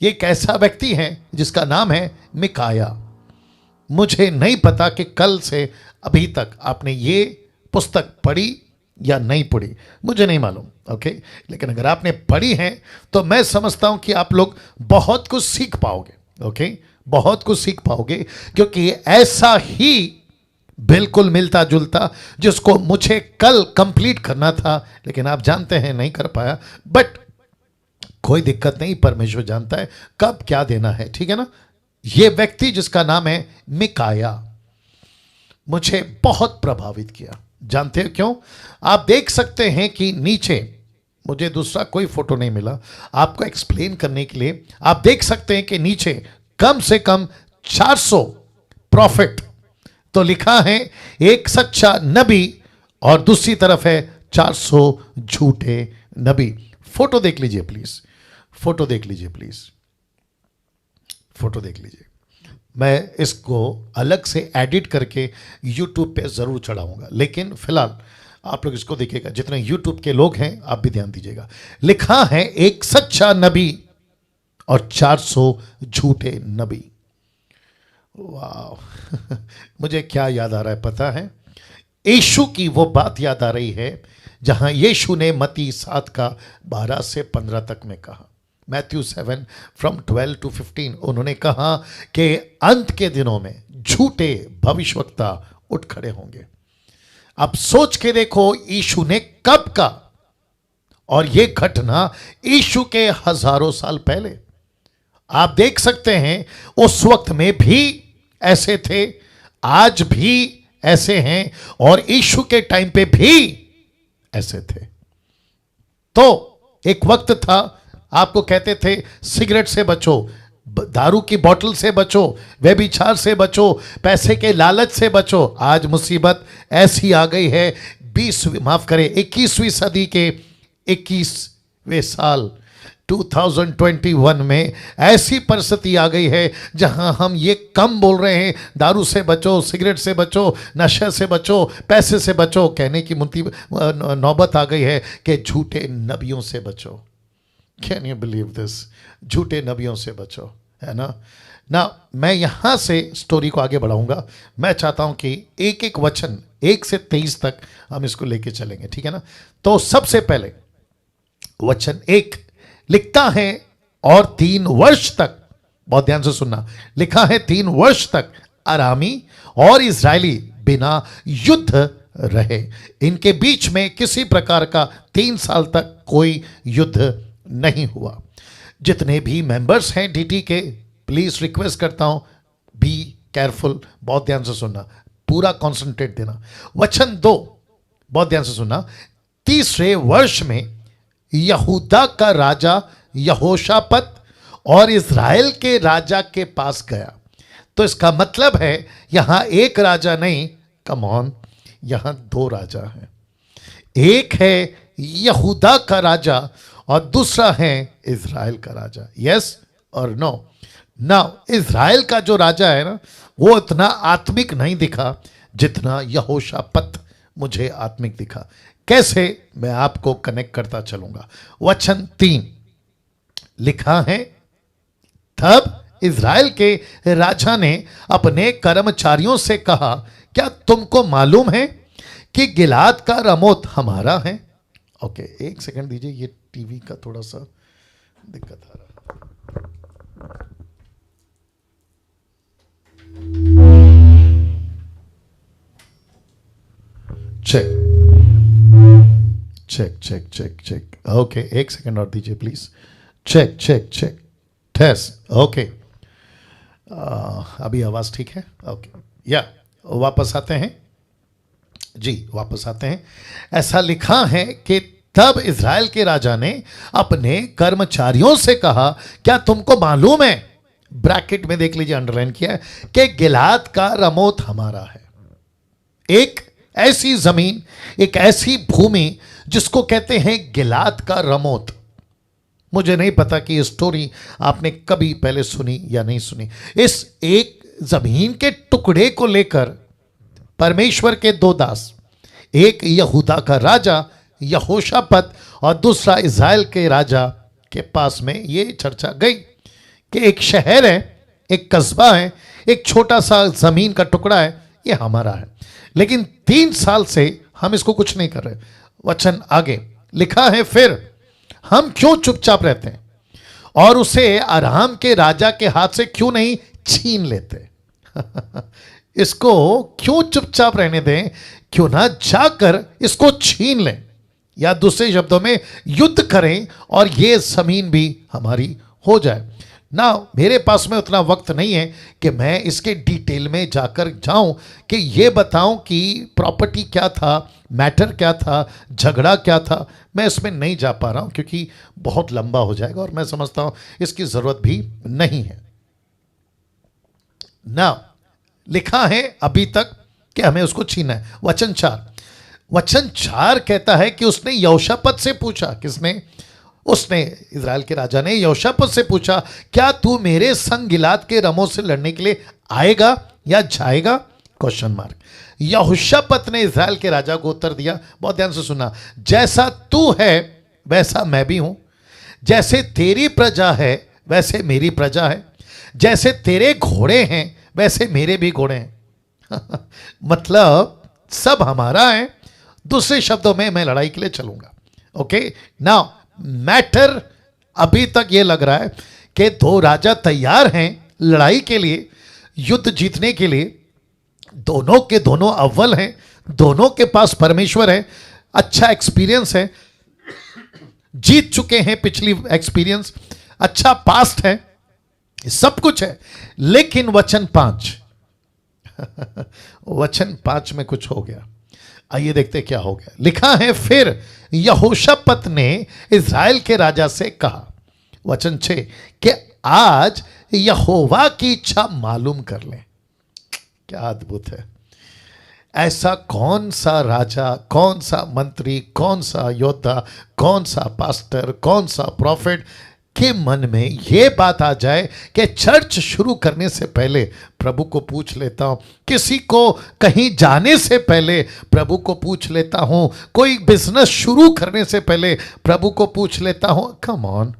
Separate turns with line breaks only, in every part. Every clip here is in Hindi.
ये एक ऐसा व्यक्ति है जिसका नाम है मिकाया। मुझे नहीं पता कि कल से अभी तक आपने ये पुस्तक पढ़ी या नहीं पढ़ी, मुझे नहीं मालूम, ओके। लेकिन अगर आपने पढ़ी है तो मैं समझता हूं कि आप लोग बहुत कुछ सीख पाओगे, ओके, बहुत कुछ सीख पाओगे, क्योंकि ऐसा ही बिल्कुल मिलता जुलता जिसको मुझे कल कंप्लीट करना था, लेकिन आप जानते हैं नहीं कर पाया, बट कोई दिक्कत नहीं, परमेश्वर जानता है कब क्या देना है, ठीक है ना। यह व्यक्ति जिसका नाम है मिकाया मुझे बहुत प्रभावित किया। जानते हो क्यों? आप देख सकते हैं कि नीचे, मुझे दूसरा कोई फोटो नहीं मिला आपको एक्सप्लेन करने के लिए, आप देख सकते हैं कि नीचे कम से कम 400 प्रॉफिट तो लिखा है, एक सच्चा नबी और दूसरी तरफ है 400 झूठे नबी। फोटो देख लीजिए प्लीज, फोटो देख लीजिए प्लीज, फोटो देख लीजिए। मैं इसको अलग से एडिट करके YouTube पे ज़रूर चढ़ाऊंगा, लेकिन फिलहाल आप लोग इसको देखिएगा, जितने YouTube के लोग हैं आप भी ध्यान दीजिएगा। लिखा है एक सच्चा नबी और 400 झूठे नबी। वाह मुझे क्या याद आ रहा है पता है? यीशु की वो बात याद आ रही है जहां यीशु ने मत्ती 7 का 12 से 15 तक में कहा, मैथ्यू 7 from 12 to 15, उन्होंने कहा कि अंत के दिनों में झूठे भविष्यवक्ता उठ खड़े होंगे। अब सोच के देखो यीशु ने कब का, और यह घटना यीशु के हजारों साल पहले। आप देख सकते हैं उस वक्त में भी ऐसे थे, आज भी ऐसे हैं, और यीशु के टाइम पे भी ऐसे थे। तो एक वक्त था आपको कहते थे सिगरेट से बचो, दारू की बोतल से बचो, व्यभिचार से बचो, पैसे के लालच से बचो। आज मुसीबत ऐसी आ गई है 21वीं सदी के 21वें साल 2021 में ऐसी परिस्थिति आ गई है जहां हम ये कम बोल रहे हैं, दारू से बचो, सिगरेट से बचो, नशे से बचो, पैसे से बचो, कहने की नौबत आ गई है कि झूठे नबियों से बचो। Can you believe this? झूठे नबियों से बचो, है ना। मैं यहां से स्टोरी को आगे बढ़ाऊंगा। मैं चाहता हूं कि एक एक वचन 1 से 23 तक हम इसको लेके चलेंगे, ठीक है ना। तो सबसे पहले वचन 1 लिखता है, और 3 वर्ष तक, बहुत ध्यान से सुनना, लिखा है 3 वर्ष तक अरामी और इजरायली बिना युद्ध रहे। इनके बीच में किसी प्रकार का 3 साल तक कोई युद्ध नहीं हुआ। जितने भी मेंबर्स हैं डीटी के, प्लीज रिक्वेस्ट करता हूं, बी केयरफुल, बहुत ध्यान से सुनना, पूरा कॉन्सेंट्रेट देना। वचन 2 बहुत ध्यान से सुनना, 3रे वर्ष में यहूदा का राजा यहोशापत और इज़राइल के राजा के पास गया। तो इसका मतलब है यहां एक राजा नहीं, कम ऑन, यहां 2 राजा हैं। एक है यहूदा का राजा और दूसरा है इज़राइल का राजा। यस और नो? नाउ इज़राइल का जो राजा है ना, वो इतना आत्मिक नहीं दिखा जितना यहोशापत मुझे आत्मिक दिखा। कैसे? मैं आपको कनेक्ट करता चलूंगा। वचन 3 लिखा है, तब इज़राइल के राजा ने अपने कर्मचारियों से कहा, क्या तुमको मालूम है कि गिलाद का रमोत हमारा है? ओके, एक सेकंड दीजिए, ये टीवी का थोड़ा सा दिक्कत आ रहा है। Check check check check check, okay, एक सेकंड और दीजिए please. Check check check, test, okay. अभी आवाज ठीक है? ओके, या वापस आते हैं जी, वापस आते हैं। ऐसा लिखा है कि तब इज़राइल के राजा ने अपने कर्मचारियों से कहा, क्या तुमको मालूम है, ब्रैकेट में देख लीजिए, अंडरलाइन किया है, कि गिलाद का रमोत हमारा है। एक ऐसी जमीन, एक ऐसी भूमि जिसको कहते हैं गिलाद का रमोत। मुझे नहीं पता कि ये स्टोरी आपने कभी पहले सुनी या नहीं सुनी। इस एक जमीन के टुकड़े को लेकर परमेश्वर के 2 दास, एक यहूदा का राजा यहोशापत और दूसरा इज़राइल के राजा के पास में ये चर्चा गई कि एक शहर है, एक कस्बा है, एक छोटा सा जमीन का टुकड़ा है, ये हमारा है, लेकिन 3 साल से हम इसको कुछ नहीं कर रहे। वचन आगे लिखा है, फिर हम क्यों चुपचाप रहते हैं और उसे अराम के राजा के हाथ से क्यों नहीं छीन लेते? इसको क्यों चुपचाप रहने दें, क्यों ना जाकर इसको छीन लें, या दूसरे शब्दों में युद्ध करें और ये जमीन भी हमारी हो जाए ना। मेरे पास में उतना वक्त नहीं है कि मैं इसके डिटेल में जाकर जाऊं कि ये बताऊं कि प्रॉपर्टी क्या था, मैटर क्या था, झगड़ा क्या था। मैं इसमें नहीं जा पा रहा हूं क्योंकि बहुत लंबा हो जाएगा और मैं समझता हूं इसकी जरूरत भी नहीं है ना। लिखा है अभी तक कि हमें उसको छीना है। वचन 4 कहता है कि उसने यहोशापत से पूछा। किसने? उसने, इजराइल के राजा ने यहोशापत से पूछा, क्या तू मेरे संग गिलाद के रमों से लड़ने के लिए आएगा या जाएगा? Question mark. यहोशापत ने इजराइल के राजा को उत्तर दिया, बहुत ध्यान से सुना, जैसा तू है वैसा मैं भी हूं, जैसे तेरी प्रजा है वैसे मेरी प्रजा है, जैसे तेरे घोड़े हैं वैसे मेरे भी घोड़े हैं। मतलब सब हमारा है। दूसरे शब्दों में मैं लड़ाई के लिए चलूंगा। ओके, नाउ मैटर अभी तक यह लग रहा है कि 2 राजा तैयार हैं लड़ाई के लिए, युद्ध जीतने के लिए। दोनों के दोनों अव्वल हैं, दोनों के पास परमेश्वर है, अच्छा एक्सपीरियंस है, जीत चुके हैं, पिछली एक्सपीरियंस, अच्छा पास्ट है, सब कुछ है। लेकिन वचन 5 में कुछ हो गया। आइए देखते क्या हो गया। लिखा है, फिर यहोशापत ने इज़राइल के राजा से कहा, वचन 6, कि आज यहोवा की इच्छा मालूम कर लें। क्या अद्भुत है! ऐसा कौन सा राजा, कौन सा मंत्री, कौन सा योद्धा, कौन सा पास्टर, कौन सा प्रॉफिट के मन में यह बात आ जाए कि चर्च शुरू करने से पहले प्रभु को पूछ लेता हूं, किसी को कहीं जाने से पहले प्रभु को पूछ लेता हूं, कोई बिजनेस शुरू करने से पहले प्रभु को पूछ लेता हूं। कम ऑन,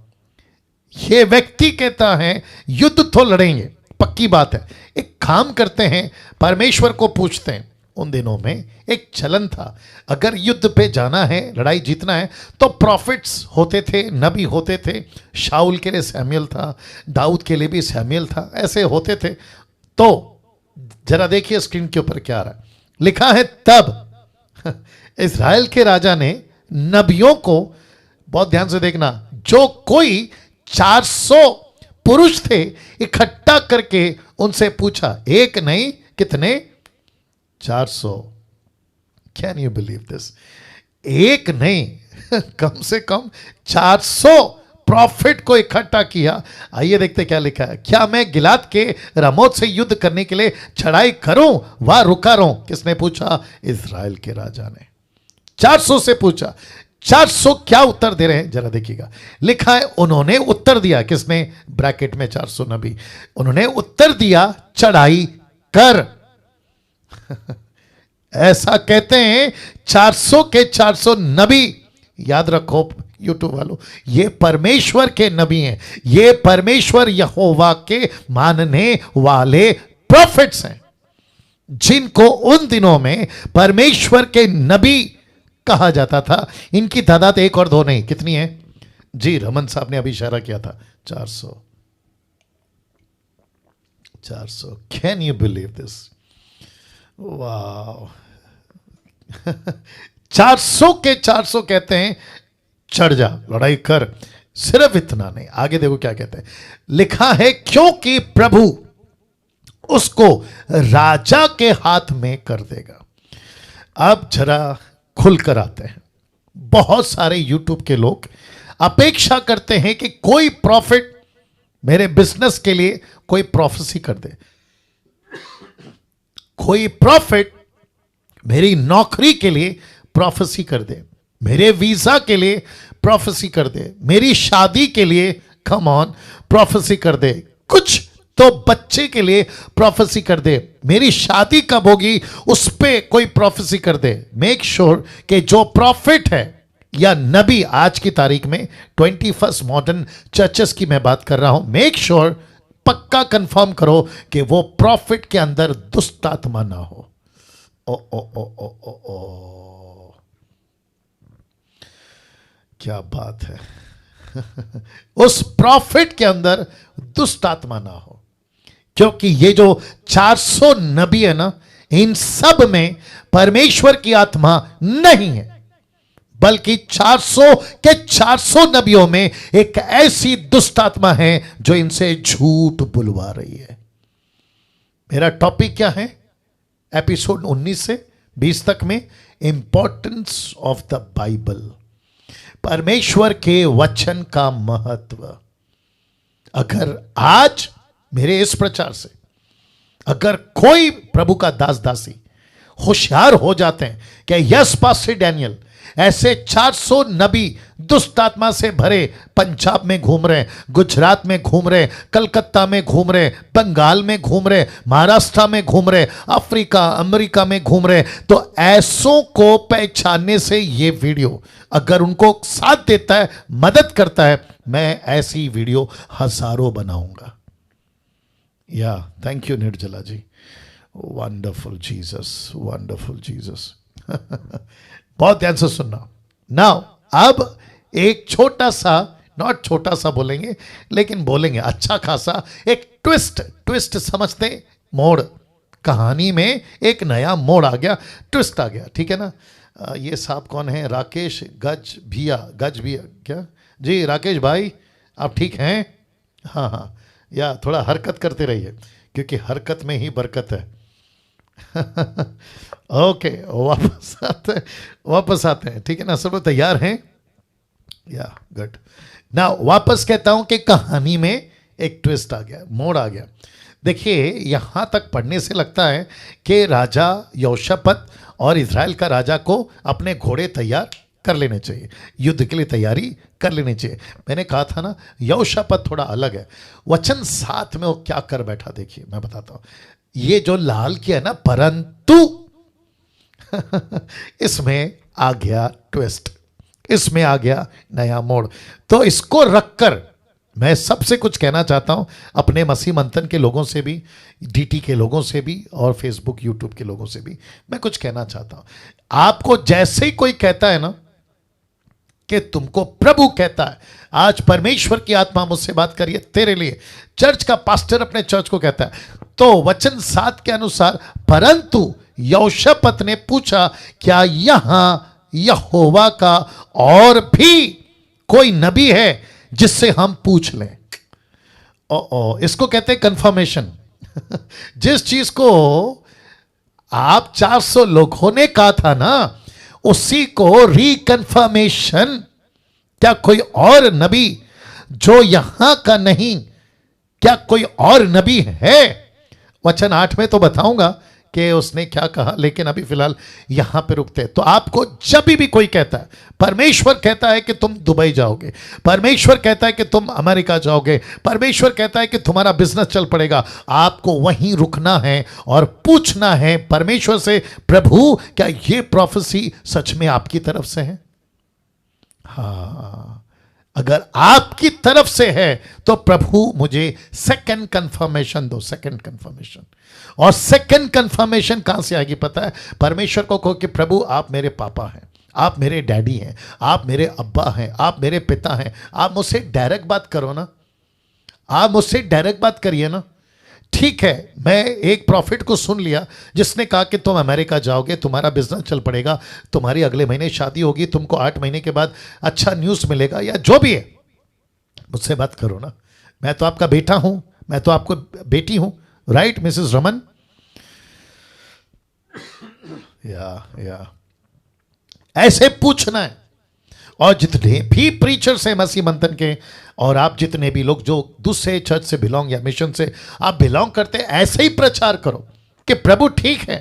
ये व्यक्ति कहता है युद्ध तो लड़ेंगे, पक्की बात है। एक काम करते हैं, परमेश्वर को पूछते हैं। उन दिनों में एक चलन था, अगर युद्ध पे जाना है, लड़ाई जीतना है, तो प्रॉफिट्स होते थे, नबी होते थे। शाऊल के लिए सैमुएल था, दाऊद के लिए भी सैमुएल था, ऐसे होते थे। तो जरा देखिए स्क्रीन के ऊपर क्या आ रहा है। लिखा है, तब इज़राइल के राजा ने नबियों को, बहुत ध्यान से देखना, जो कोई 400 पुरुष थे, इकट्ठा करके उनसे पूछा। एक नहीं, कितने? 400। Can you believe this? एक नहीं, कम से कम 400 प्रॉफिट को इकट्ठा किया। आइए देखते क्या लिखा है। क्या मैं गिलाद के रमोत से युद्ध करने के लिए चढ़ाई करूं व रुका रहूं? किसने पूछा? इज़राइल के राजा ने 400 से पूछा। 400 क्या उत्तर दे रहे हैं जरा देखिएगा। लिखा है, उन्होंने उत्तर दिया। किसने? ब्रैकेट में 400 नबी। उन्होंने उत्तर दिया, चढ़ाई कर। ऐसा कहते हैं 400 के 400 नबी। याद रखो यूट्यूब वालों, ये परमेश्वर के नबी हैं, ये परमेश्वर यहोवा के मानने वाले प्रॉफिट्स हैं, जिनको उन दिनों में परमेश्वर के नबी कहा जाता था। इनकी तादाद 1 और 2 नहीं, कितनी है जी? रमन साहब ने अभी इशारा किया था, 400। Can you believe this? वाह! 400 के 400 कहते हैं चढ़ जा, लड़ाई कर। सिर्फ इतना नहीं, आगे देखो क्या कहते हैं। लिखा है, क्योंकि प्रभु उसको राजा के हाथ में कर देगा। अब जरा खुलकर आते हैं। बहुत सारे यूट्यूब के लोग अपेक्षा करते हैं कि कोई प्रॉफिट मेरे बिजनेस के लिए कोई प्रोफेसी कर दे, कोई प्रॉफिट मेरी नौकरी के लिए प्रोफेसी कर दे, मेरे वीजा के लिए प्रोफेसी कर दे, मेरी शादी के लिए कम ऑन प्रोफेसी कर दे, कुछ तो बच्चे के लिए प्रोफेसी कर दे, मेरी शादी कब होगी उस पे कोई प्रोफेसी कर दे। मेक श्योर कि जो प्रॉफिट है या नबी, आज की तारीख में 21st मॉडर्न चर्चेस की मैं बात कर रहा हूं, मेक श्योर, पक्का कंफर्म करो कि वो प्रॉफिट के अंदर दुष्ट आत्मा ना हो। ओ ओ ओ ओ ओ ओ, क्या बात है। उस प्रॉफिट के अंदर दुष्ट आत्मा ना हो, क्योंकि ये जो 400 नबी है ना, इन सब में परमेश्वर की आत्मा नहीं है, बल्कि 400 के 400 नबियों में एक ऐसी दुष्ट आत्मा है जो इनसे झूठ बुलवा रही है। मेरा टॉपिक क्या है एपिसोड 19 से 20 तक में? इंपॉर्टेंस ऑफ द बाइबल, परमेश्वर के वचन का महत्व। अगर आज मेरे इस प्रचार से अगर कोई प्रभु का दास दासी होशियार हो जाते हैं कि यस पास्टर डैनियल, ऐसे 400 नबी दुष्ट आत्मा से भरे पंजाब में घूम रहे, गुजरात में घूम रहे, कलकत्ता में घूम रहे, बंगाल में घूम रहे, महाराष्ट्र में घूम रहे, अफ्रीका अमेरिका में घूम रहे, तो ऐसों को पहचानने से ये वीडियो अगर उनको साथ देता है, मदद करता है, मैं ऐसी वीडियो हजारों बनाऊंगा। या थैंक यू निर्जला जी, वंडरफुल जीसस, वंडरफुल जीसस। बहुत ध्यान से सुनना। नाउ अब एक छोटा सा, नॉट छोटा सा बोलेंगे, लेकिन बोलेंगे अच्छा खासा, एक ट्विस्ट समझते, मोड़, कहानी में एक नया मोड़ आ गया, ट्विस्ट आ गया, ठीक है ना। ये साहब कौन है? राकेश गज भैया क्या जी? राकेश भाई आप ठीक हैं? हाँ हाँ, या थोड़ा हरकत करते रहिए, क्योंकि हरकत में ही बरकत है। ओके, वापस आते हैं, ठीक है ना। सब लोग तैयार हैं? या गुड। ना वापस कहता हूं कि कहानी में एक ट्विस्ट आ गया, मोड़ आ गया। देखिए, यहां तक पढ़ने से लगता है कि राजा यहोशापात और इज़राइल का राजा को अपने घोड़े तैयार कर लेने चाहिए, युद्ध के लिए तैयारी कर लेनी चाहिए। मैंने कहा था ना, यहोशापात थोड़ा अलग है। वचन 7 में वो क्या कर बैठा, देखिए मैं बताता हूं। ये जो लाल किया ना, परंतु इसमें आ गया ट्विस्ट, इसमें आ गया नया मोड़। तो इसको रखकर मैं सबसे कुछ कहना चाहता हूं, अपने मसीह मंथन के लोगों से भी, डीटी के लोगों से भी, और फेसबुक यूट्यूब के लोगों से भी मैं कुछ कहना चाहता हूं। आपको जैसे ही कोई कहता है ना कि तुमको प्रभु कहता है, आज परमेश्वर की आत्मा मुझसे बात करिए तेरे लिए, चर्च का पास्टर अपने चर्च को कहता है, तो वचन 7 के अनुसार, परंतु यहोशापात ने पूछा, क्या यहां यहोवा का और भी कोई नबी है जिससे हम पूछ लें? इसको कहते हैं कंफर्मेशन। जिस चीज को आप 400 लोगों ने कहा था ना, उसी को रिकन्फर्मेशन। क्या कोई और नबी जो यहां का नहीं, क्या कोई और नबी है? वचन 8 में तो बताऊंगा कि उसने क्या कहा, लेकिन अभी फिलहाल यहां पे रुकते हैं। तो आपको जब भी कोई कहता है, परमेश्वर कहता है कि तुम दुबई जाओगे, परमेश्वर कहता है कि तुम अमेरिका जाओगे, परमेश्वर कहता है कि तुम्हारा बिजनेस चल पड़ेगा, आपको वहीं रुकना है और पूछना है परमेश्वर से, प्रभु क्या ये प्रोफेसी सच में आपकी तरफ से है? हाँ, अगर आपकी तरफ से है तो प्रभु मुझे सेकंड कंफर्मेशन दो, सेकंड कंफर्मेशन। और सेकंड कंफर्मेशन कहां से आएगी पता है? परमेश्वर को कहो कि प्रभु आप मेरे पापा हैं, आप मेरे डैडी हैं, आप मेरे अब्बा हैं, आप मेरे पिता हैं, आप मुझसे डायरेक्ट बात करो ना, आप मुझसे डायरेक्ट बात करिए ना। ठीक है, मैं एक प्रॉफिट को सुन लिया जिसने कहा कि तुम अमेरिका जाओगे, तुम्हारा बिजनेस चल पड़ेगा, तुम्हारी अगले महीने शादी होगी, तुमको 8 महीने के बाद अच्छा न्यूज़ मिलेगा, या जो भी है, मुझसे बात करो ना। मैं तो आपका बेटा हूं, मैं तो आपको बेटी हूं, राइट मिसेस रमन? या ऐसे पूछना है। और जितने भी प्रीचर्स हैं मसीह मंथन के, और आप जितने भी लोग जो दूसरे चर्च से बिलोंग या मिशन से आप बिलोंग करते हैं, ऐसे ही प्रचार करो कि प्रभु ठीक है,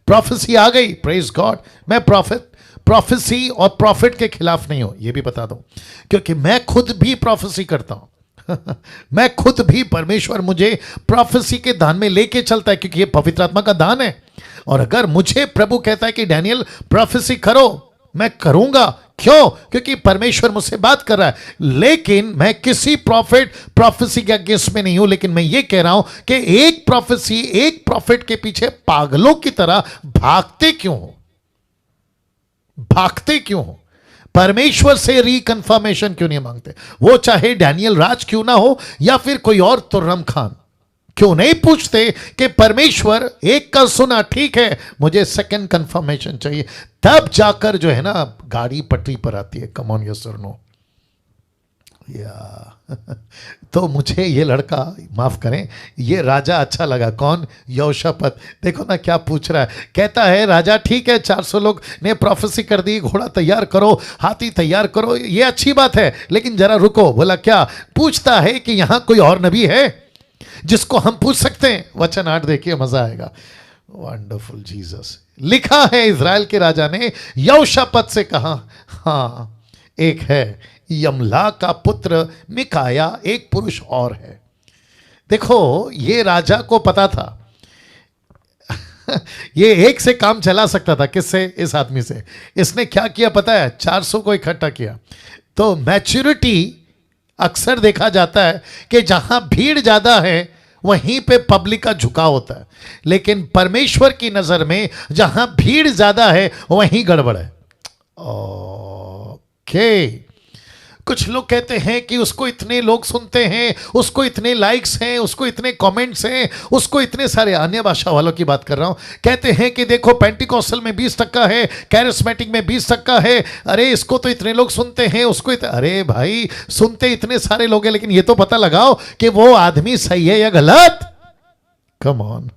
प्रोफेसी आ गई, प्रेज गॉड। मैं प्रोफेसी और प्रॉफिट के खिलाफ नहीं हूं, ये भी बता दूं, क्योंकि मैं खुद भी प्रोफेसी करता हूं। मैं खुद भी, परमेश्वर मुझे प्रोफेसी के दान में लेके चलता है, क्योंकि ये पवित्र आत्मा का दान है। और अगर मुझे प्रभु कहता है कि डैनियल प्रोफेसी करो, मैं करूंगा। क्यों? क्योंकि परमेश्वर मुझसे बात कर रहा है। लेकिन मैं किसी प्रॉफिट प्रोफेसी के अगेंस्ट में नहीं हूं, लेकिन मैं ये कह रहा हूं कि एक प्रोफेसी, एक प्रॉफिट के पीछे पागलों की तरह भागते क्यों हो? भागते क्यों हो? परमेश्वर से रिकंफर्मेशन क्यों नहीं मांगते? वो चाहे डैनियल राज क्यों ना हो या फिर कोई और तुर्रम खान, क्यों नहीं पूछते कि परमेश्वर एक का सुना, ठीक है, मुझे सेकंड कंफर्मेशन चाहिए। तब जाकर जो है ना गाड़ी पटरी पर आती है। कम ऑन, यस और नो। या तो मुझे ये लड़का, माफ करें, ये राजा अच्छा लगा। कौन? यहोशापात। देखो ना क्या पूछ रहा है। कहता है राजा ठीक है, 400 लोग ने प्रोफेसी कर दी, घोड़ा तैयार करो, हाथी तैयार करो, ये अच्छी बात है, लेकिन जरा रुको। बोला क्या? पूछता है कि यहां कोई और नबी है जिसको हम पूछ सकते हैं? वचन 8 देखिए, मजा आएगा। Wonderful Jesus. लिखा है इजराइल के राजा ने यहोशापात से कहा, हाँ एक है, यमला का पुत्र मिकाया, एक पुरुष और है। देखो ये राजा को पता था ये एक से काम चला सकता था। किससे? इस आदमी से। इसने क्या किया पता है? 400 को इकट्ठा किया। तो मैच्योरिटी अक्सर देखा जाता है कि जहां भीड़ ज्यादा है वहीं पे पब्लिक का झुकाव होता है, लेकिन परमेश्वर की नजर में जहां भीड़ ज्यादा है वहीं गड़बड़ है। ओके। कुछ लोग कहते हैं कि उसको इतने लोग सुनते हैं, उसको इतने लाइक्स हैं, उसको इतने कमेंट्स हैं, उसको इतने सारे, अन्य भाषा वालों की बात कर रहा हूं, कहते हैं कि देखो पेंटिकॉस्टल में 20% है, कैरिस्मेटिक में 20% है, अरे इसको तो इतने लोग सुनते हैं, उसको अरे भाई सुनते इतने सारे लोग हैं, लेकिन ये तो पता लगाओ कि वो आदमी सही है या गलत। Come on.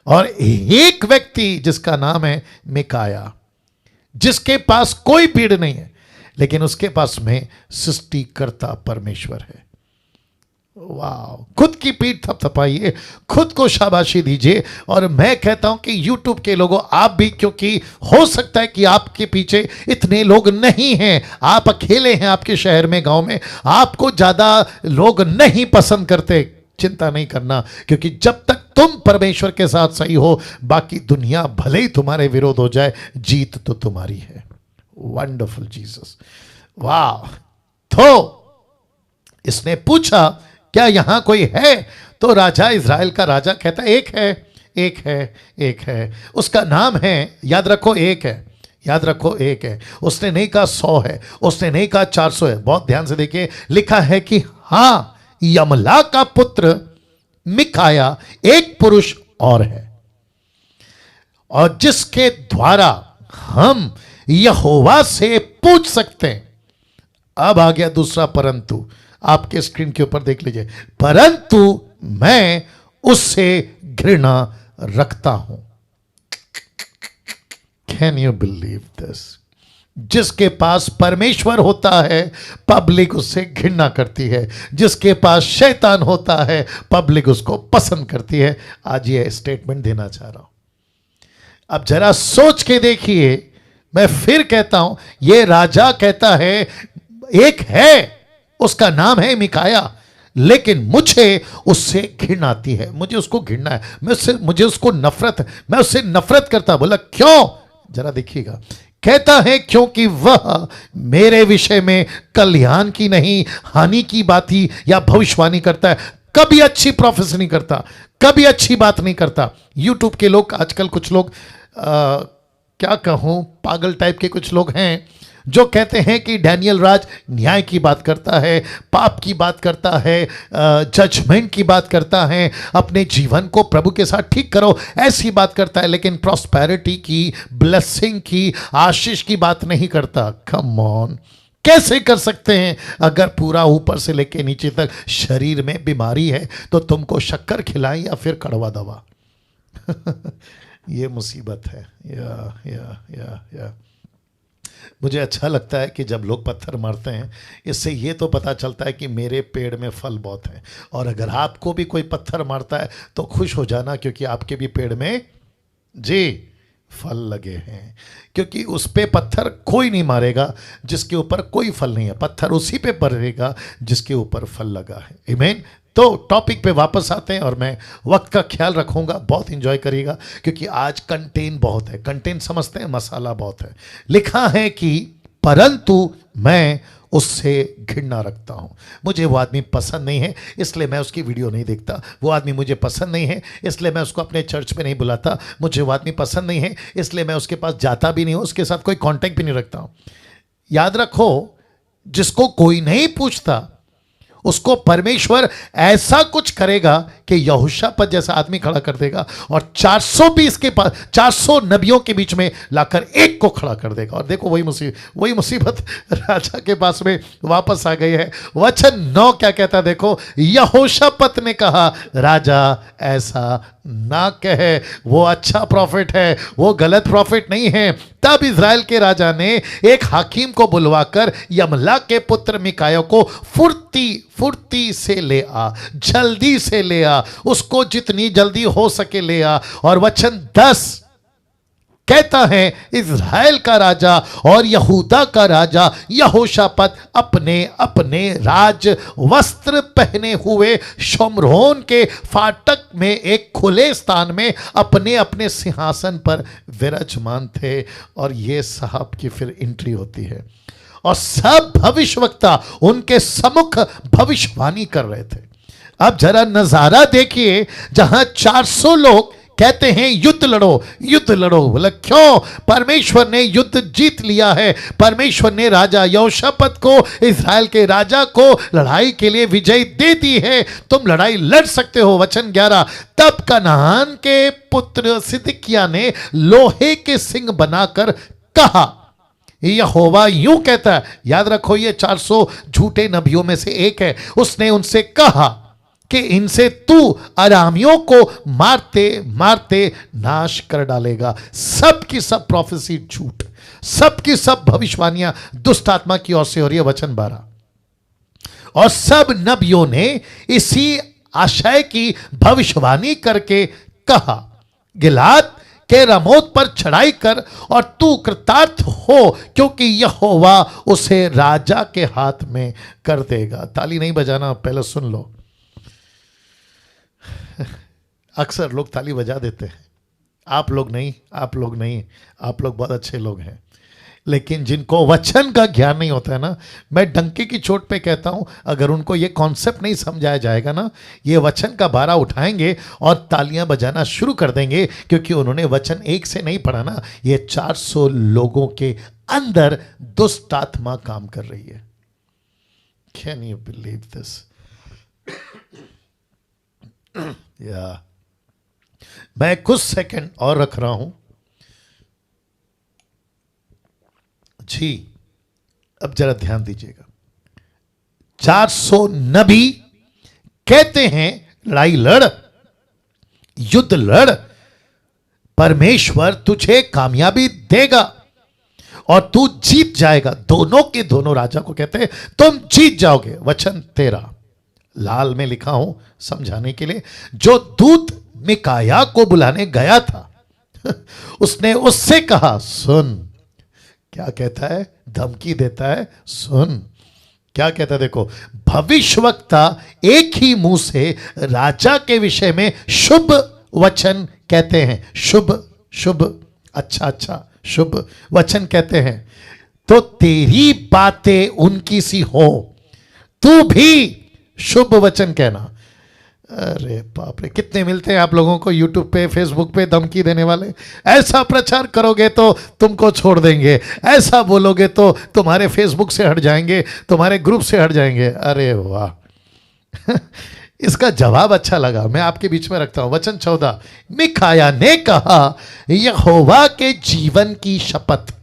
और एक व्यक्ति जिसका नाम है मिकाया, जिसके पास कोई भीड़ नहीं है, लेकिन उसके पास में सृष्टिकर्ता परमेश्वर है। वाह! खुद की पीठ थपथपाइए, खुद को शाबाशी दीजिए। और मैं कहता हूं कि YouTube के लोगों, आप भी, क्योंकि हो सकता है कि आपके पीछे इतने लोग नहीं हैं, आप अकेले हैं आपके शहर में, गांव में, आपको ज्यादा लोग नहीं पसंद करते। चिंता नहीं करना, क्योंकि जब तक तुम परमेश्वर के साथ सही हो, बाकी दुनिया भले ही तुम्हारे विरोध हो जाए, जीत तो तुम्हारी है। Wonderful Jesus. वाह! तो इसने पूछा क्या यहां कोई है? तो राजा, इजराइल का राजा कहता है एक है, एक है, एक है। उसका नाम है, याद रखो, एक है, याद रखो, एक है। उसने नहीं कहा 100 है, उसने नहीं कहा 400 है। बहुत ध्यान से देखिए, लिखा है कि हां, यमला का पुत्र मिकाया, एक पुरुष और है, और जिसके द्वारा हम यहोवा से पूछ सकते हैं। अब आ गया दूसरा परंतु, आपके स्क्रीन के ऊपर देख लीजिए। परंतु मैं उससे घृणा रखता हूं। Can you believe this? जिसके पास परमेश्वर होता है, पब्लिक उससे घृणा करती है। जिसके पास शैतान होता है, पब्लिक उसको पसंद करती है। आज ये स्टेटमेंट देना चाह रहा हूं। अब जरा सोच के देखिए, मैं फिर कहता हूं, ये राजा कहता है एक है, उसका नाम है मिकाया, लेकिन मुझे उससे घृणा आती है, मुझे उसको घृणा है, मुझे उसको नफरत है, मैं उससे नफरत करता। बोला क्यों? जरा देखिएगा। कहता है क्योंकि वह मेरे विषय में कल्याण की नहीं, हानि की बात ही या भविष्यवाणी करता है। कभी अच्छी प्रोफेसी नहीं करता, कभी अच्छी बात नहीं करता। यूट्यूब के लोग आजकल, कुछ लोग क्या कहूं, पागल टाइप के कुछ लोग हैं जो कहते हैं कि डैनियल राज न्याय की बात करता है, पाप की बात करता है, जजमेंट की बात करता है, अपने जीवन को प्रभु के साथ ठीक करो, ऐसी बात करता है, लेकिन प्रॉस्पेरिटी की, ब्लेसिंग की, आशीष की बात नहीं करता। कम ऑन, कैसे कर सकते हैं? अगर पूरा ऊपर से लेके नीचे तक शरीर में बीमारी है तो तुमको शक्कर खिलाएं या फिर कड़वा दवा? ये मुसीबत है। या मुझे अच्छा लगता है कि जब लोग पत्थर मारते हैं, इससे ये तो पता चलता है कि मेरे पेड़ में फल बहुत है। और अगर आपको भी कोई पत्थर मारता है तो खुश हो जाना, क्योंकि आपके भी पेड़ में जी फल लगे हैं। क्योंकि उस पे पत्थर कोई नहीं मारेगा जिसके ऊपर कोई फल नहीं है, पत्थर उसी पे पड़ेगा जिसके ऊपर फल लगा है। आमीन। तो टॉपिक पे वापस आते हैं और मैं वक्त का ख्याल रखूंगा, बहुत इंजॉय करिएगा क्योंकि आज कंटेंट बहुत है। कंटेंट समझते हैं, मसाला बहुत है। लिखा है कि परंतु मैं उससे घृणा रखता हूं। मुझे वो आदमी पसंद नहीं है, इसलिए मैं उसकी वीडियो नहीं देखता। वो आदमी मुझे पसंद नहीं है, इसलिए मैं उसको अपने चर्च पे नहीं बुलाता। मुझे वो आदमी पसंद नहीं है, इसलिए मैं उसके पास जाता भी नहीं हूं, उसके साथ कोई कांटेक्ट भी नहीं रखता हूं। याद रखो, जिसको कोई नहीं पूछता उसको परमेश्वर ऐसा कुछ करेगा कि यहोशापात जैसा आदमी खड़ा कर देगा और 420 के पास 400 नबियों के बीच में लाकर एक को खड़ा कर देगा। और देखो वही मुसीबत राजा के पास में वापस आ गई है। वचन 9 क्या कहता है देखो, यहोशापात ने कहा राजा ऐसा ना कहे, वो अच्छा प्रॉफिट है, वो गलत प्रॉफिट नहीं है। तब इज़राइल के राजा ने एक हाकिम को बुलवाकर यमला के पुत्र मिकाया को फुर्ती से ले आ, जल्दी से ले आ, उसको जितनी जल्दी हो सके ले आ। और वचन 10 कहता है इज़राइल का राजा और यहूदा का राजा यहोशापात अपने अपने राज वस्त्र पहने हुए शोम्रोन के फाटक में एक खुले स्थान में अपने अपने सिंहासन पर विराजमान थे। और ये साहब की फिर एंट्री होती है और सब भविष्यवक्ता उनके सम्मुख भविष्यवाणी कर रहे थे। अब जरा नजारा देखिए, जहां 400 लोग कहते हैं युद्ध लड़ो युद्ध लड़ो। बोला क्यों? परमेश्वर ने युद्ध जीत लिया है। परमेश्वर ने राजा यहोशापात को, इज़राइल के राजा को लड़ाई के लिए विजय दे दी है, तुम लड़ाई लड़ सकते हो। वचन 11, तब कनान के पुत्र सिदकिय्याह ने लोहे के सिंह बनाकर कहा, यहोवा यूं कहता है। याद रखो, ये 400 झूठे नबियों में से एक है। उसने उनसे कहा कि इनसे तू अरामियों को मारते मारते नाश कर डालेगा। सब की सब प्रोफेसी झूठ, सब की सब भविष्यवाणियां दुष्ट आत्मा की ओर से हो रही है। वचन 12, और सब नबियों ने इसी आशय की भविष्यवाणी करके कहा, गिलाद के रमोत पर चढ़ाई कर और तू कृतार्थ हो, क्योंकि यहोवा उसे राजा के हाथ में कर देगा। ताली नहीं बजाना, पहले सुन लो। अक्सर लोग ताली बजा देते हैं, आप लोग नहीं, आप लोग नहीं, आप लोग बहुत अच्छे लोग हैं। लेकिन जिनको वचन का ज्ञान नहीं होता है ना, मैं डंके की चोट पे कहता हूं, अगर उनको ये कॉन्सेप्ट नहीं समझाया जाएगा ना, ये वचन का बारा उठाएंगे और तालियां बजाना शुरू कर देंगे, क्योंकि उन्होंने वचन एक से नहीं पढ़ा ना। ये 400 लोगों के अंदर दुष्ट आत्मा काम कर रही है। Can you believe this? या मैं कुछ सेकंड और रख रहा हूं जी। अब जरा ध्यान दीजिएगा, 400 नबी कहते हैं लड़ाई लड़, युद्ध लड़, परमेश्वर तुझे कामयाबी देगा और तू जीत जाएगा। दोनों के दोनों राजा को कहते हैं तुम जीत जाओगे। वचन 13 लाल में लिखा हूं समझाने के लिए। जो दूत मिकाया को बुलाने गया था उसने उससे कहा, सुन। क्या कहता है? धमकी देता है। सुन क्या कहता है, देखो, भविष्यवक्ता एक ही मुंह से राजा के विषय में शुभ वचन कहते हैं। शुभ शुभ, अच्छा अच्छा, शुभ वचन कहते हैं। तो तेरी बातें उनकी सी हो, तू भी शुभ वचन कहना। अरे बाप रे, कितने मिलते हैं आप लोगों को यूट्यूब पे, फेसबुक पे धमकी देने वाले। ऐसा प्रचार करोगे तो तुमको छोड़ देंगे, ऐसा बोलोगे तो तुम्हारे फेसबुक से हट जाएंगे, तुम्हारे ग्रुप से हट जाएंगे। अरे वाह इसका जवाब अच्छा लगा, मैं आपके बीच में रखता हूं। वचन 14, मिकाया ने कहा, यहोवा के जीवन की शपथ,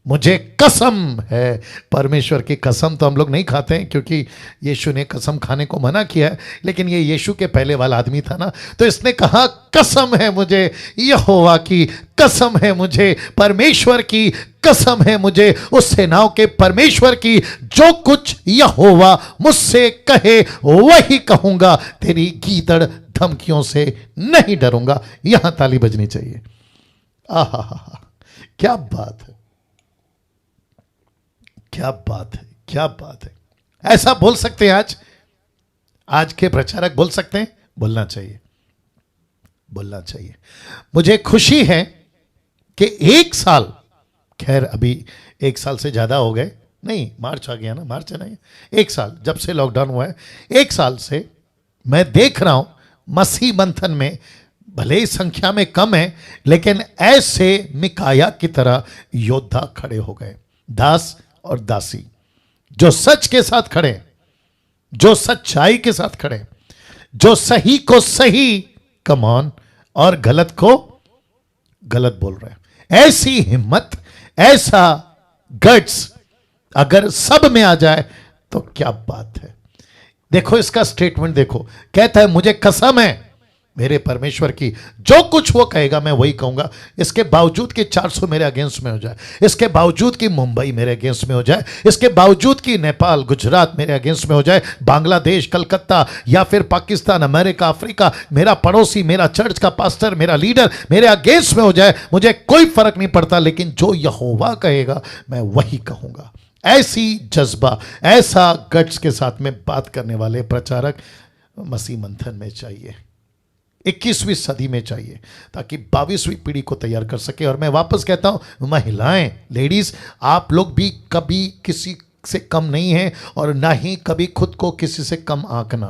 मुझे कसम है। परमेश्वर की कसम तो हम लोग नहीं खाते हैं, क्योंकि यीशु ने कसम खाने को मना किया है, लेकिन ये यीशु के पहले वाला आदमी था ना, तो इसने कहा कसम है मुझे, यहोवा की कसम है मुझे, परमेश्वर की कसम है मुझे, उस सेनाओं के परमेश्वर की, जो कुछ यहोवा मुझसे कहे वही कहूंगा, तेरी गीदड़ धमकियों से नहीं डरूंगा। यहां ताली बजनी चाहिए। आहा, क्या बात है, क्या बात है, क्या बात है। ऐसा बोल सकते हैं आज, आज के प्रचारक बोल सकते हैं, बोलना चाहिए, बोलना चाहिए। मुझे खुशी है कि 1 साल, खैर अभी 1 साल से ज़्यादा हो गए, नहीं मार्च आ गया ना, मार्च है नहीं, 1 साल जब से लॉकडाउन हुआ है, 1 साल से मैं देख रहा हूं मसीह मंथन में भले ही संख्या में कम है, लेकिन ऐसे मिकाया की तरह योद्धा खड़े हो गए, दास और दासी, जो सच के साथ खड़े, जो सच्चाई के साथ खड़े, जो सही को सही कम ऑन और गलत को गलत बोल रहे हैं। ऐसी हिम्मत, ऐसा गट्स अगर सब में आ जाए तो क्या बात है। देखो इसका स्टेटमेंट देखो, कहता है मुझे कसम है मेरे परमेश्वर की, जो कुछ वो कहेगा मैं वही कहूंगा। इसके बावजूद कि 400 मेरे अगेंस्ट में हो जाए, इसके बावजूद कि मुंबई मेरे अगेंस्ट में हो जाए, इसके बावजूद कि नेपाल गुजरात मेरे अगेंस्ट में हो जाए, बांग्लादेश कलकत्ता या फिर पाकिस्तान अमेरिका अफ्रीका, मेरा पड़ोसी, मेरा चर्च का पास्टर, मेरा लीडर मेरे अगेंस्ट में हो जाए, मुझे कोई फर्क नहीं पड़ता, लेकिन जो यहोवा कहेगा मैं वही कहूंगा। ऐसी जज्बा, ऐसा गट्स के साथ में बात करने वाले प्रचारक मसीह मंथन में चाहिए, 21वीं सदी में चाहिए, ताकि 22वीं पीढ़ी को तैयार कर सके। और मैं वापस कहता हूं, महिलाएं, लेडीज, आप लोग भी कभी किसी से कम नहीं हैं और ना ही कभी खुद को किसी से कम आंकना,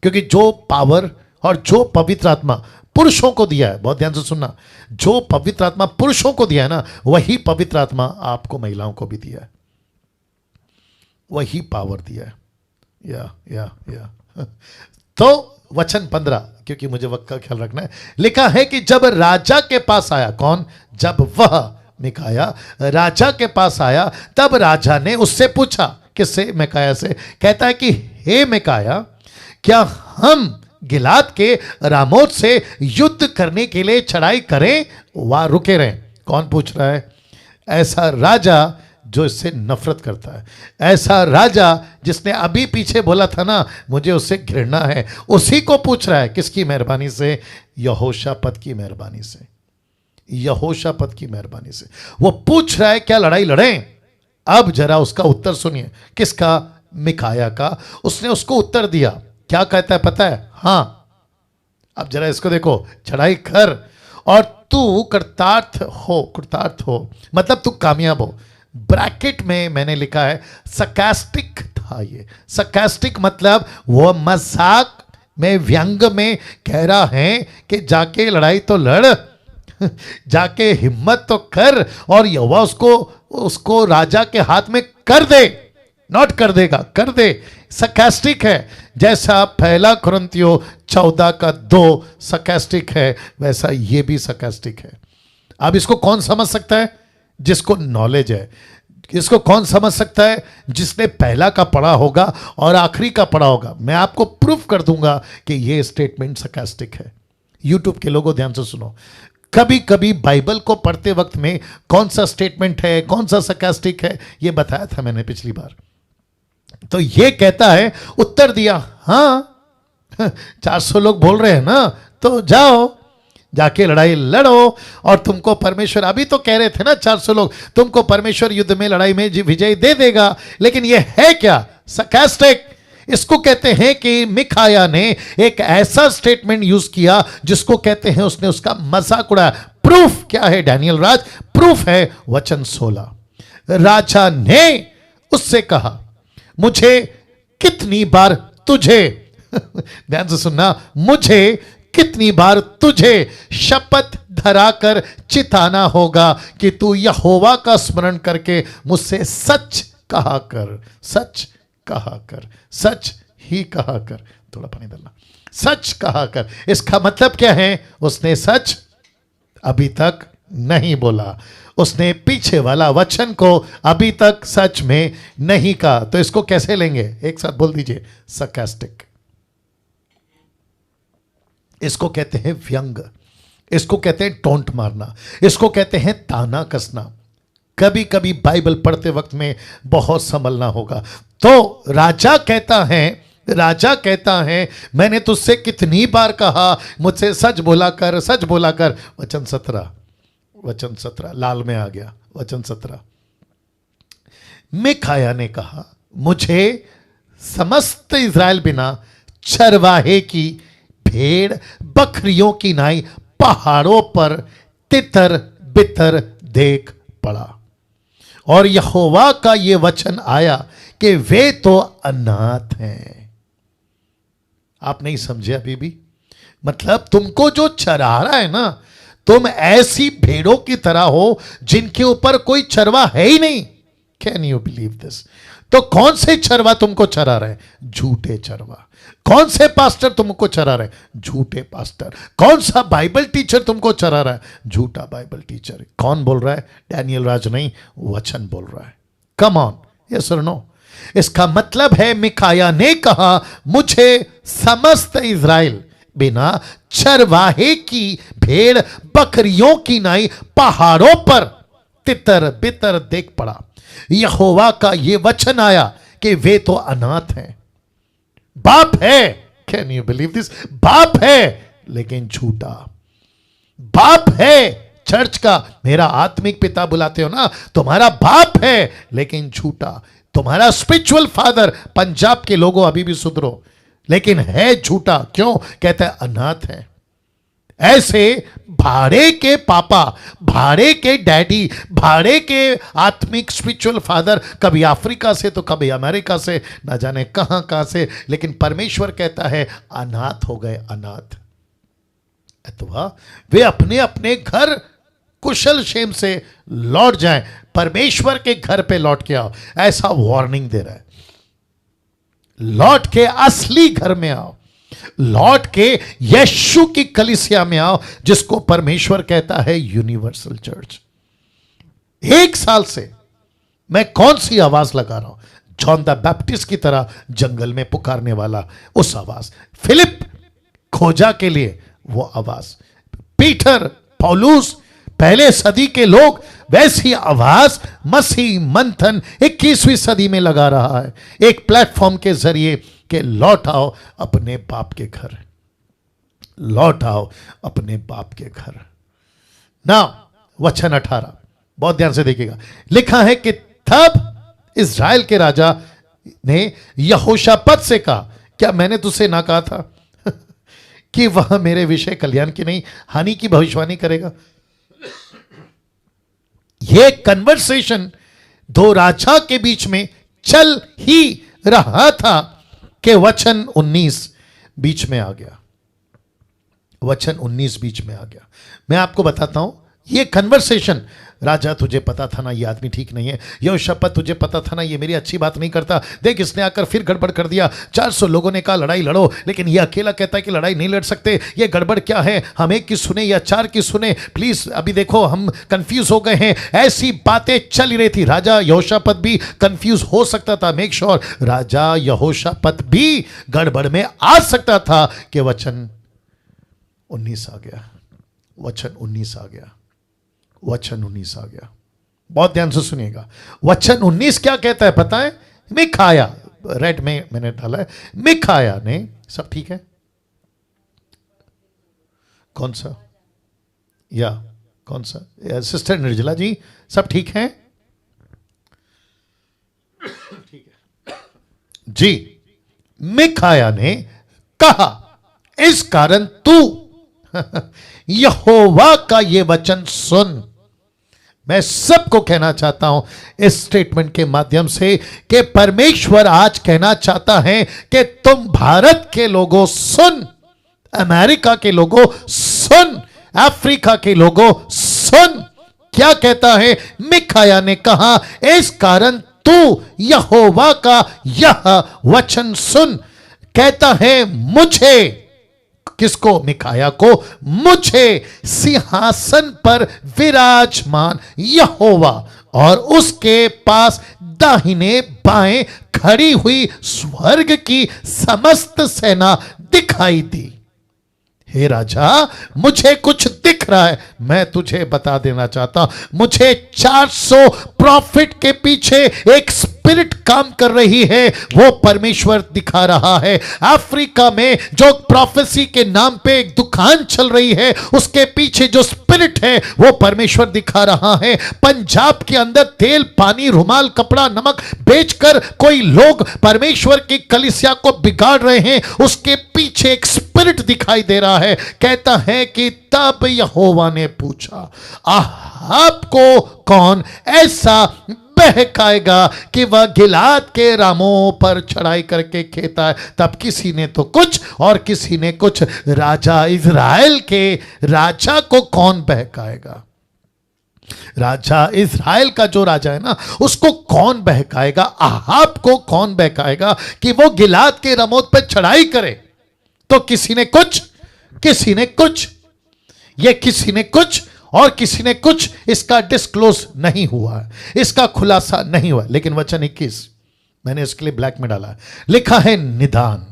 क्योंकि जो पावर और जो पवित्र आत्मा पुरुषों को दिया है, बहुत ध्यान से सुनना, जो पवित्र आत्मा पुरुषों को दिया है ना, वही पवित्र आत्मा आपको महिलाओं को भी दिया है, वही पावर दिया है। या तो वचन 15, क्योंकि मुझे वक्त का ख्याल रखना है, लिखा है कि जब राजा के पास आया, कौन? जब वह मिकाया राजा के पास आया, तब राजा ने उससे पूछा, किससे? मिकाया से। कहता है कि हे मिकाया, क्या हम गिलाद के रामोत से युद्ध करने के लिए चढ़ाई करें वा रुके रहें? कौन पूछ रहा है? ऐसा राजा जो इससे नफरत करता है, ऐसा राजा जिसने अभी पीछे बोला था ना मुझे उससे घृणा है, उसी को पूछ रहा है। किसकी मेहरबानी से? यहोशापत की मेहरबानी से, यहोशापत की मेहरबानी से वो पूछ रहा है क्या लड़ाई लड़ें? अब जरा उसका उत्तर सुनिए। किसका? मिकाया का। उसने उसको उत्तर दिया, क्या कहता है पता है? हाँ, अब जरा इसको देखो, चढ़ाई कर और तू कृतार्थ हो, मतलब तू कामयाब हो। ब्रैकेट में मैंने लिखा है सरकास्टिक था, ये सरकास्टिक मतलब वो मजाक में, व्यंग में कह रहा है कि जाके लड़ाई तो लड़, जाके हिम्मत तो कर, और यहोवा उसको राजा के हाथ में कर दे, नॉट कर देगा, कर दे। सरकास्टिक है, जैसा पहला कुरिन्थियों 14:2 सरकास्टिक है, वैसा ये भी सरकास्टिक है। अब इसको कौन समझ सकता है? जिसको नॉलेज है। इसको कौन समझ सकता है? जिसने पहला का पढ़ा होगा और आखिरी का पढ़ा होगा। मैं आपको प्रूफ कर दूंगा कि यह स्टेटमेंट सरकास्टिक है। यूट्यूब के लोगों ध्यान से सुनो, कभी कभी बाइबल को पढ़ते वक्त में कौन सा स्टेटमेंट है, कौन सा सरकास्टिक है, यह बताया था मैंने पिछली बार। तो यह कहता है, उत्तर दिया, हाँ 400 लोग बोल रहे हैं ना, तो जाओ, जाके लड़ाई लड़ो, और तुमको परमेश्वर, अभी तो कह रहे थे ना 400 लोग, तुमको परमेश्वर युद्ध में, लड़ाई में विजय दे देगा। लेकिन यह है क्या? सरकास्टिक। इसको कहते हैं कि मिकाया ने एक ऐसा स्टेटमेंट यूज किया जिसको कहते हैं उसने उसका मजाक उड़ाया। प्रूफ क्या है डैनियल राज? प्रूफ है वचन 16। राजा ने उससे कहा, मुझे कितनी बार तुझे ध्यान से सुनना, मुझे कितनी बार तुझे शपथ धराकर चिताना होगा कि तू यहोवा का स्मरण करके मुझसे सच कहा कर, सच कहा कर, सच ही कहा कर। थोड़ा पानी डालना। सच कहा कर, इसका मतलब क्या है? उसने सच अभी तक नहीं बोला, उसने पीछे वाला वचन को अभी तक सच में नहीं कहा। तो इसको कैसे लेंगे? एक साथ बोल दीजिए, सरकास्टिक। इसको कहते हैं व्यंग, इसको कहते हैं टोंट मारना, इसको कहते हैं ताना कसना। कभी कभी बाइबल पढ़ते वक्त में बहुत संभलना होगा। तो राजा कहता है मैंने तुझसे कितनी बार कहा मुझसे सच बोला कर, सच बोला कर। वचन 17 लाल में आ गया। वचन 17, मिकाया ने कहा, मुझे समस्त इज़राइल बिना चरवाहे की भेड़ बकरियों की नाई पहाड़ों पर तितर बितर देख पड़ा। और यहोवा का ये वचन आया कि वे तो अनाथ हैं। आप नहीं समझे अभी भी? मतलब तुमको जो चरा रहा है ना, तुम ऐसी भेड़ों की तरह हो जिनके ऊपर कोई चरवा है ही नहीं। Can you believe this? तो कौन से चरवा तुमको चरा रहे? झूठे चरवा। कौन से पास्टर तुमको चरा रहे? झूठे पास्टर। कौन सा बाइबल टीचर तुमको चरा रहा है? झूठा बाइबल टीचर। कौन बोल रहा है? डैनियल राज नहीं, वचन बोल रहा है। कम ऑन, यस और नो? इसका मतलब है मिकाया ने कहा, मुझे समस्त इज़राइल बिना चरवाहे की भेड़ बकरियों की नाई पहाड़ों पर तितर बितर देख पड़ा। यहोवा का यह वचन आया कि वे तो अनाथ हैं। बाप है, कैन यू बिलीव दिस? बाप है लेकिन झूठा। बाप है चर्च का, मेरा आत्मिक पिता बुलाते हो ना, तुम्हारा बाप है लेकिन झूठा। तुम्हारा स्पिरिचुअल फादर, पंजाब के लोगों अभी भी सुधरो, लेकिन है झूठा। क्यों? कहता है अनाथ है। ऐसे भाड़े के पापा, भाड़े के डैडी, भाड़े के आत्मिक स्पिरिचुअल फादर, कभी अफ्रीका से तो कभी अमेरिका से, ना जाने कहां से, लेकिन परमेश्वर कहता है अनाथ हो गए, अनाथ। अथवा वे अपने अपने घर कुशल क्षेम से लौट जाएं, परमेश्वर के घर पे लौट के आओ, ऐसा वार्निंग दे रहा है। लौट के असली घर में आओ, लौट के यीशु की कलीसिया में आओ, जिसको परमेश्वर कहता है यूनिवर्सल चर्च। 1 साल से मैं कौन सी आवाज लगा रहा हूं? जॉन द बैप्टिस्ट की तरह जंगल में पुकारने वाला उस आवाज, फिलिप खोजा के लिए वो आवाज, पीटर, पौलुस, पहले सदी के लोग, वैसी आवाज मसीह मंथन 21वीं सदी में लगा रहा है, एक प्लेटफॉर्म के जरिए कि लौट आओ अपने बाप के घर, लौट आओ अपने बाप के घर। ना वचन 18 बहुत ध्यान से देखिएगा, लिखा है कि तब इज़राइल के राजा ने यहोशापत से कहा, क्या मैंने तुझसे ना कहा था कि वह मेरे विषय कल्याण की नहीं हानि की भविष्यवाणी करेगा? यह कन्वर्सेशन 2 राजा के बीच में चल ही रहा था कि वचन 19 बीच में आ गया। वचन 19 बीच में आ गया। मैं आपको बताता हूं, यह कन्वर्सेशन, राजा तुझे पता था ना ये आदमी ठीक नहीं है, यहोशापत तुझे पता था ना ये मेरी अच्छी बात नहीं करता, देख इसने आकर फिर गड़बड़ कर दिया, 400 लोगों ने कहा लड़ाई लड़ो, लेकिन ये अकेला कहता है कि लड़ाई नहीं लड़ सकते, ये गड़बड़ क्या है, हम 1 की सुने या 4 की सुने, प्लीज अभी देखो हम कंफ्यूज हो गए हैं। ऐसी बातें चल ही रही थी। राजा यहोशापत भी कंफ्यूज हो सकता था। मेक श्योर राजा यहोशापत भी गड़बड़ में आ सकता था कि वचन 19 आ गया, वचन 19 आ गया, वचन 19 आ गया। बहुत ध्यान से सुनिएगा, वचन 19 क्या कहता है पता है? मिकाया, रेड में मैंने डाला है, मिकाया ने, सब ठीक है? कौन सा? या कौन सा? सिस्टर निर्जला जी, सब ठीक है? ठीक है जी। मिकाया ने कहा, इस कारण तू यहोवा का ये वचन सुन। मैं सबको कहना चाहता हूं इस स्टेटमेंट के माध्यम से कि परमेश्वर आज कहना चाहता है कि तुम भारत के लोगों सुन, अमेरिका के लोगों सुन, अफ्रीका के लोगों सुन। क्या कहता है? मिकाया ने कहा, इस कारण तू यहोवा का यह वचन सुन। कहता है मुझे, किसको? मिकाया को, मुझे सिंहासन पर विराजमान यहोवा और उसके पास दाहिने बाएं खड़ी हुई स्वर्ग की समस्त सेना दिखाई दी। हे राजा, मुझे कुछ दिख रहा है, मैं तुझे बता देना चाहता हूं। मुझे 400 प्रॉफिट के पीछे एक स्पिरिट काम कर रही है वो परमेश्वर दिखा रहा है। अफ्रीका में जो प्रोफेसी के नाम पे एक दुकान चल रही है उसके पीछे जो स्पिरिट है वो परमेश्वर दिखा रहा है। पंजाब के अंदर तेल, पानी, रुमाल, कपड़ा, नमक बेचकर कोई लोग परमेश्वर की कलीसिया को बिगाड़ रहे हैं, उसके पीछे एक स्पिरिट दिखाई दे रहा है। कहता है कि तब यहोवा ने पूछा, अहाब को कौन ऐसा बहकाएगा कि वह गिलाद के रामों पर चढ़ाई करके खेता है। तब किसी ने तो कुछ और किसी ने कुछ, राजा इज़राइल के राजा को कौन बहकाएगा? राजा इज़राइल का जो राजा है ना, उसको कौन बहकाएगा? अहाब को कौन बहकाएगा कि वो गिलाद के रामों पर चढ़ाई करे? तो किसी ने कुछ, किसी ने कुछ, ये किसी ने कुछ और किसी ने कुछ, इसका डिस्क्लोज नहीं हुआ है, इसका खुलासा नहीं हुआ। लेकिन वचन 21 मैंने इसके लिए ब्लैक में डाला है, लिखा है निदान।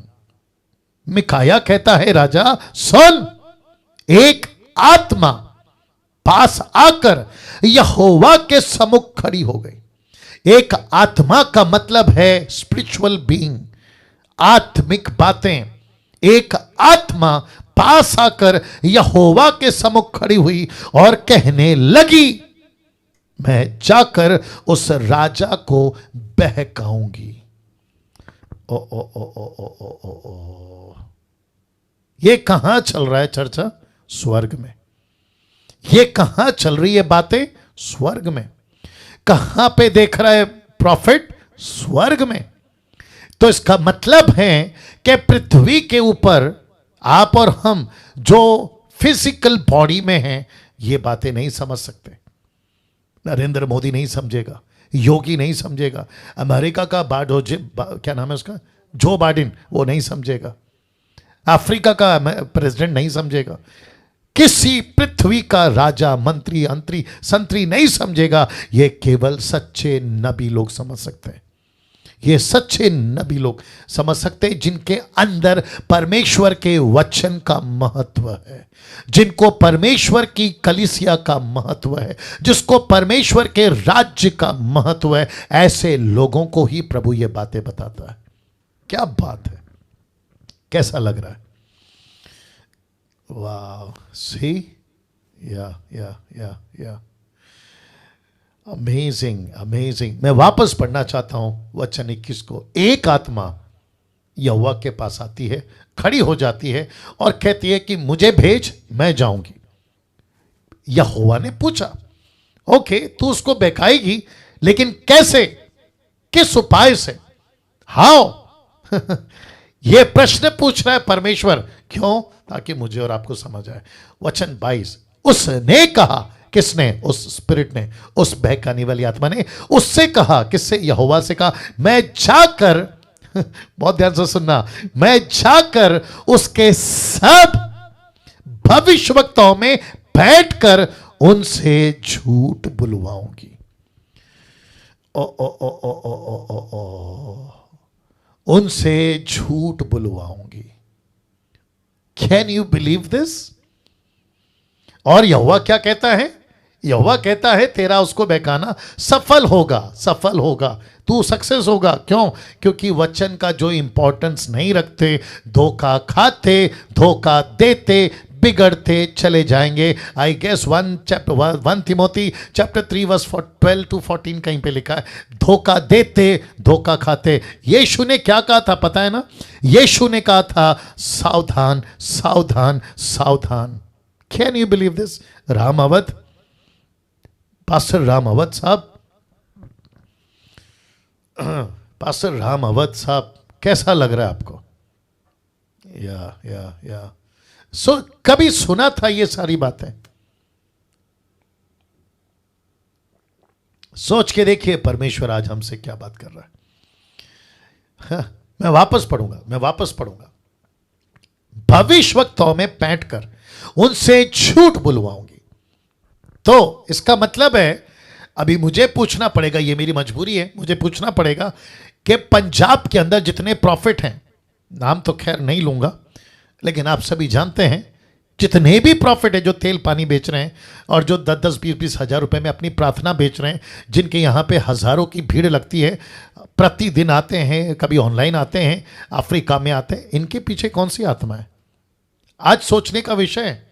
मिकाया कहता है, राजा सुन, एक आत्मा पास आकर यहोवा के सम्मुख खड़ी हो गई। एक आत्मा का मतलब है स्पिरिचुअल बीइंग, आत्मिक बातें। एक आत्मा पास आकर यहोवा के सम्मुख खड़ी हुई और कहने लगी, मैं जाकर उस राजा को बहकाऊंगी। ओ ओ ओ ओ ओ ओ ओ ओ, ये कहां चल रहा है चर्चा? स्वर्ग में। ये कहां चल रही है बातें? स्वर्ग में। कहां पे देख रहा है प्रॉफिट? स्वर्ग में। तो इसका मतलब है कि पृथ्वी के ऊपर आप और हम जो फिजिकल बॉडी में हैं, ये बातें नहीं समझ सकते। नरेंद्र मोदी नहीं समझेगा, योगी नहीं समझेगा, अमेरिका का क्या नाम है उसका, जो बाइडेन, वो नहीं समझेगा, अफ्रीका का प्रेसिडेंट नहीं समझेगा, किसी पृथ्वी का राजा, मंत्री, अंतरी, संतरी नहीं समझेगा। ये केवल सच्चे नबी लोग समझ सकते हैं। ये सच्चे नबी लोग समझ सकते हैं, जिनके अंदर परमेश्वर के वचन का महत्व है, जिनको परमेश्वर की कलीसिया का महत्व है, जिसको परमेश्वर के राज्य का महत्व है। ऐसे लोगों को ही प्रभु ये बातें बताता है। क्या बात है, कैसा लग रहा है? वाह, सी, या अमेजिंग, अमेजिंग। मैं वापस पढ़ना चाहता हूं वचन 21 को। एक आत्मा यहोवा के पास आती है, खड़ी हो जाती है और कहती है कि मुझे भेज, मैं जाऊंगी। यहोवा ने पूछा, ओके, तू उसको बहकाएगी, लेकिन कैसे, किस उपाय से, हाउ? यह प्रश्न पूछ रहा है परमेश्वर। क्यों? ताकि मुझे और आपको समझ आए। वचन 22, उसने कहा, किसने? उस स्पिरिट ने, उस बहकाने वाली आत्मा ने उससे कहा। किससे? यहोवा से कहा, मैं जाकर बहुत ध्यान से सुनना, मैं जाकर उसके सब भविष्यवक्ताओं में बैठकर उनसे झूठ बुलवाऊंगी। ओ ओ ओ ओ ओ ओ ओ ओ, उनसे झूठ बुलवाऊंगी। Can you believe this? और यहोवा क्या कहता है? यहोवा कहता है तेरा उसको बहकाना सफल होगा, सफल होगा, तू सक्सेस होगा। क्यों? क्योंकि वचन का जो इंपॉर्टेंस नहीं रखते, धोखा खाते, धोखा देते, बिगड़ते चले जाएंगे। I guess 1 Timothy chapter 3 verse 12 to 14 कहीं पे लिखा है, धोखा देते, धोखा खाते। यीशु ने क्या कहा था पता है ना? यीशु ने कहा था सावधान, सावधान, सावधान। Can you believe this? Ram Awadh, pastor Ram Awadh साहब, पास्टर राम अवध साहब, कैसा लग रहा है आपको? या कभी सुना था ये सारी बातें? सोच के देखिए परमेश्वर आज हमसे क्या बात कर रहा है। हाँ, मैं वापस पढ़ूंगा। भविष्यवक्ताओं में बैठकर उनसे झूठ बुलवाऊंगी। तो इसका मतलब है, अभी मुझे पूछना पड़ेगा, ये मेरी मजबूरी है, मुझे पूछना पड़ेगा कि पंजाब के अंदर जितने प्रॉफिट हैं, नाम तो खैर नहीं लूंगा, लेकिन आप सभी जानते हैं जितने भी प्रॉफिट है जो तेल पानी बेच रहे हैं और जो 10-10 20-20 हजार रुपए में अपनी प्रार्थना बेच रहे हैं, जिनके यहाँ पे हजारों की भीड़ लगती है, प्रतिदिन आते हैं, कभी ऑनलाइन आते हैं, अफ्रीका में आते हैं, इनके पीछे कौन सी आत्मा है? आज सोचने का विषय है।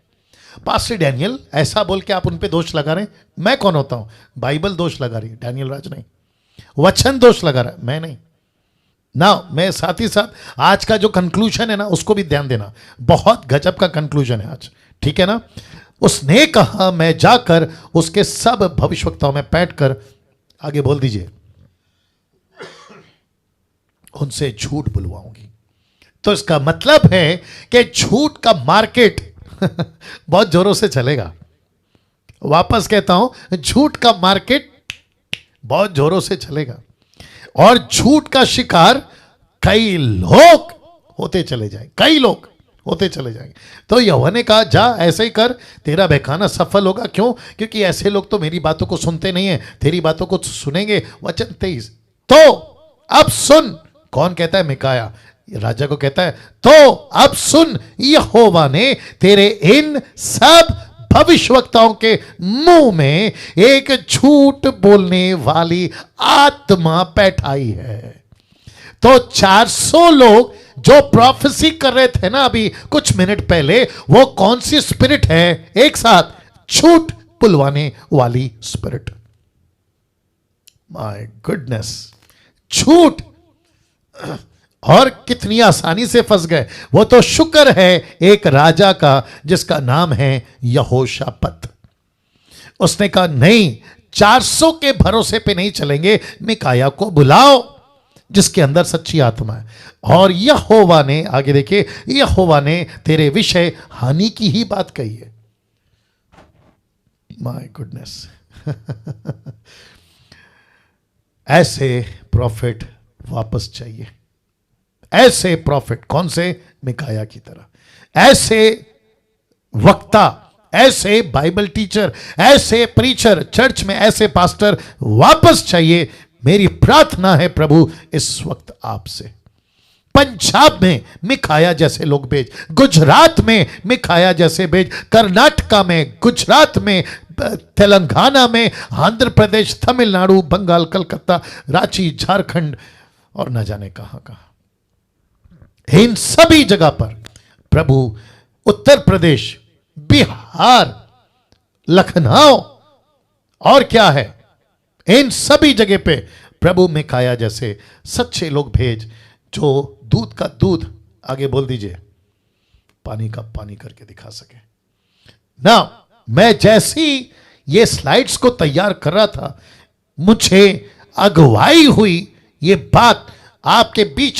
पास्टर डैनियल ऐसा बोल के आप उन पे दोष लगा रहे हैं। मैं कौन होता हूं? बाइबल दोष लगा रही है, डैनियल राज नहीं। वचन दोष लगा रहा है, मैं नहीं ना। मैं साथ ही साथ आज का जो कंक्लूजन है ना, उसको भी ध्यान देना, बहुत गजब का कंक्लूजन है आज, ठीक है ना। उसने कहा मैं जाकर उसके सब भविष्यवक्ताओं में बैठकर, आगे बोल दीजिए, उनसे झूठ बुलवाऊंगी। तो इसका मतलब है कि झूठ का मार्केट बहुत जोरों से चलेगा। वापस कहता हूं, झूठ का मार्केट बहुत जोरों से चलेगा और झूठ का शिकार कई लोग होते चले जाएंगे, कई लोग होते चले जाएंगे। तो यहोवा ने कहा जा ऐसे ही कर, तेरा बहकाना सफल होगा। क्यों? क्योंकि ऐसे लोग तो मेरी बातों को सुनते नहीं है, तेरी बातों को सुनेंगे। वचन 23, तो अब सुन। कौन कहता है? मिकाया राजा को कहता है, तो अब सुन, यहोवा ने तेरे इन सब भविष्यवक्ताओं के मुंह में एक झूठ बोलने वाली आत्मा बैठाई है। तो 400 लोग जो प्रोफेसी कर रहे थे ना अभी कुछ मिनट पहले, वो कौन सी स्पिरिट है? एक साथ, झूठ बुलवाने वाली स्पिरिट। माय गुडनेस, झूठ। और कितनी आसानी से फंस गए। वो तो शुक्र है एक राजा का जिसका नाम है यहोशापत। उसने कहा नहीं, 400 के भरोसे पे नहीं चलेंगे, मिकाया को बुलाओ जिसके अंदर सच्ची आत्मा है। और यहोवा ने, आगे देखिए, यहोवा ने तेरे विषय हानि की ही बात कही है। माय गुडनेस ऐसे प्रॉफिट वापस चाहिए। ऐसे प्रॉफिट, कौन से? मिकाया की तरह। ऐसे वक्ता, ऐसे बाइबल टीचर, ऐसे प्रीचर, चर्च में ऐसे पास्टर वापस चाहिए। मेरी प्रार्थना है प्रभु इस वक्त आपसे। पंजाब में मिकाया जैसे लोग भेज, गुजरात में मिकाया जैसे भेज, कर्नाटका में, गुजरात में, तेलंगाना में, आंध्र प्रदेश, तमिलनाडु, बंगाल, कलकत्ता, रांची, झारखंड और न जाने कहां कहां। इन सभी जगह पर प्रभु, उत्तर प्रदेश, बिहार, लखनऊ और क्या है, इन सभी जगह पे प्रभु मिकाया जैसे सच्चे लोग भेज, जो दूध का दूध, आगे बोल दीजिए, पानी का पानी करके दिखा सके ना। मैं जैसी ये स्लाइड्स को तैयार कर रहा था, मुझे अगुवाई हुई ये बात आपके बीच